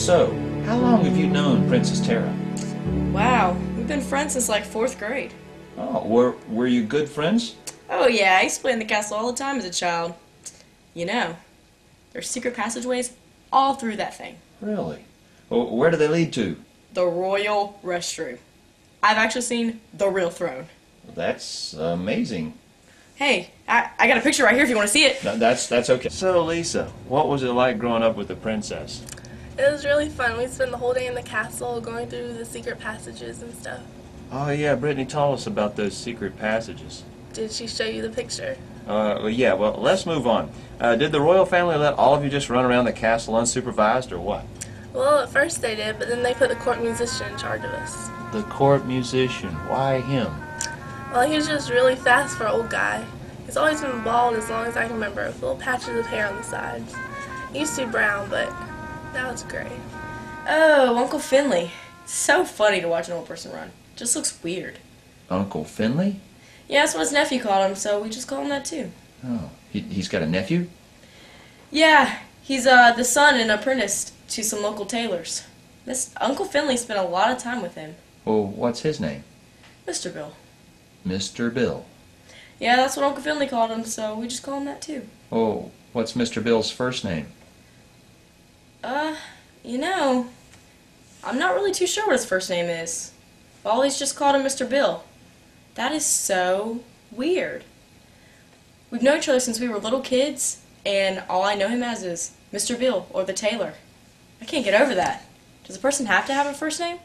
So, how long have you known Princess Tara? Wow, we've been friends since like 4th grade. Oh, were you good friends? Oh yeah, I used to play in the castle all the time as a child. You know, there's secret passageways all through that thing. Really? Well, where do they lead to? The royal restroom. I've actually seen the real throne. That's amazing. Hey, I got a picture right here if you want to see it. No, that's okay. So, Lisa, what was it like growing up with the princess? It was really fun. We spent the whole day in the castle going through the secret passages and stuff. Oh, yeah, Brittany told us about those secret passages. Did she show you the picture? Yeah, well, let's move on. Did the royal family let all of you just run around the castle unsupervised, or what? Well, at first they did, but then they put the court musician in charge of us. The court musician, why him? Well, he was just really fast for an old guy. He's always been bald as long as I can remember, with little patches of hair on the sides. He used to be brown, but now it's gray. Oh, Uncle Finley. So funny to watch an old person run. Just looks weird. Uncle Finley? Yeah, that's what his nephew called him, so we just call him that too. Oh, he's got a nephew? Yeah, he's the son and apprentice to some local tailors. This Uncle Finley spent a lot of time with him. Well, what's his name? Mr. Bill. Mr. Bill. Yeah, that's what Uncle Finley called him, so we just call him that too. Oh, what's Mr. Bill's first name? You know, I'm not really too sure what his first name is. I've always just called him Mr. Bill. That is so weird. We've known each other since we were little kids, and all I know him as is Mr. Bill or the tailor. I can't get over that. Does a person have to have a first name?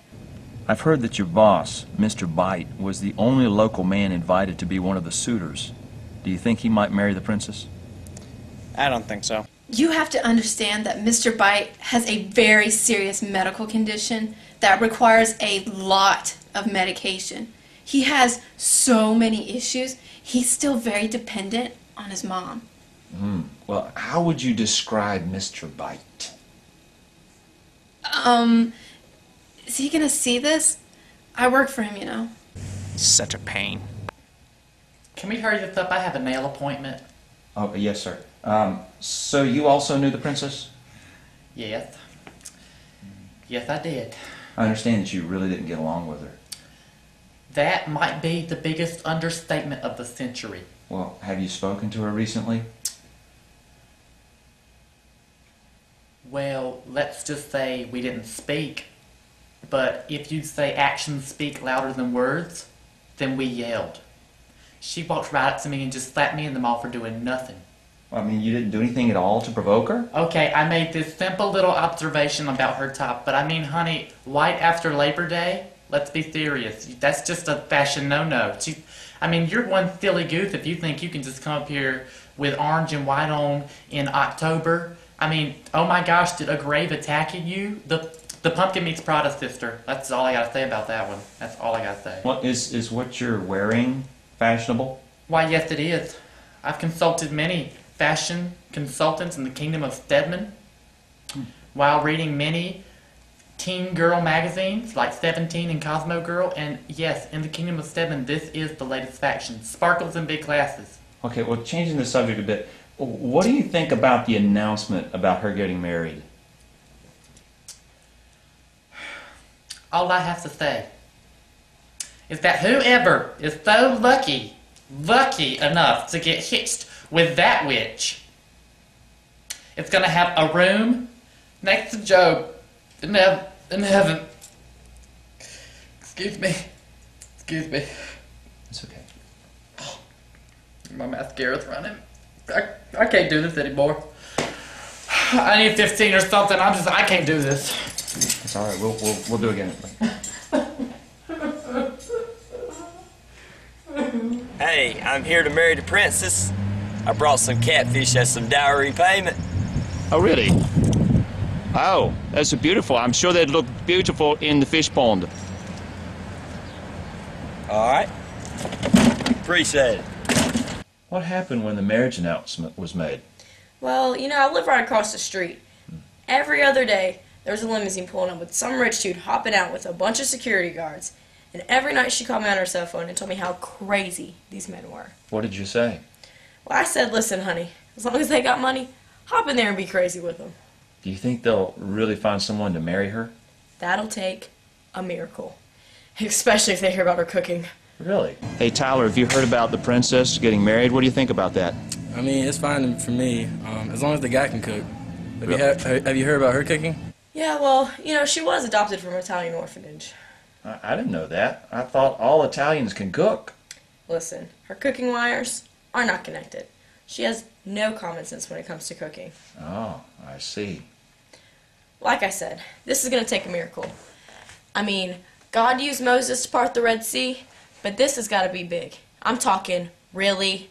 I've heard that your boss, Mr. Bite, was the only local man invited to be one of the suitors. Do you think he might marry the princess? I don't think so. You have to understand that Mr. Bite has a very serious medical condition that requires a lot of medication. He has so many issues. He's still very dependent on his mom. Well, how would you describe Mr. Bite? Is he gonna see this? I work for him, you know. Such a pain. Can we hurry this up? I have a nail appointment. Oh, yes, sir. So you also knew the princess? Yes. Yes, I did. I understand that you really didn't get along with her. That might be the biggest understatement of the century. Well, have you spoken to her recently? Well, let's just say we didn't speak. But if you say actions speak louder than words, then we yelled. She walked right up to me and just slapped me in the mouth for doing nothing. I mean, you didn't do anything at all to provoke her? Okay, I made this simple little observation about her top, but I mean, honey, right after Labor Day, let's be serious. That's just a fashion no-no. I mean, you're one silly goose if you think you can just come up here with orange and white on in October. I mean, oh my gosh, did a grave attack you? The pumpkin meets Prada, sister. That's all I gotta say about that one. That's all I gotta say. What is what you're wearing fashionable? Why, yes, it is. I've consulted many fashion consultants in the kingdom of Stedman while reading many teen girl magazines like 17 and Cosmo Girl, and yes, in the kingdom of Stedman, this is the latest fashion. Sparkles and big glasses. Okay, well, changing the subject a bit, what do you think about the announcement about her getting married? All I have to say is that whoever is so lucky enough to get hitched with that witch is going to have a room next to Job in heaven. Excuse me. It's okay. My mascara's running. I can't do this anymore. I need 15 or something. I can't do this. It's all right. We'll do it again. Hey, I'm here to marry the princess. I brought some catfish as some dowry payment. Oh, really? Oh, that's beautiful. I'm sure they'd look beautiful in the fish pond. All right. Appreciate it. What happened when the marriage announcement was made? Well, you know, I live right across the street. Every other day, there's a limousine pulling up with some rich dude hopping out with a bunch of security guards. And every night she called me on her cell phone and told me how crazy these men were. What did you say? Well, I said, listen, honey, as long as they got money, hop in there and be crazy with them. Do you think they'll really find someone to marry her? That'll take a miracle. Especially if they hear about her cooking. Really? Hey, Tyler, have you heard about the princess getting married? What do you think about that? I mean, it's fine for me, as long as the guy can cook. Have you heard about her cooking? Yeah, well, you know, she was adopted from an Italian orphanage. I didn't know that. I thought all Italians can cook. Listen, her cooking wires are not connected. She has no common sense when it comes to cooking. Oh, I see. Like I said, this is going to take a miracle. I mean, God used Moses to part the Red Sea, but this has got to be big. I'm talking really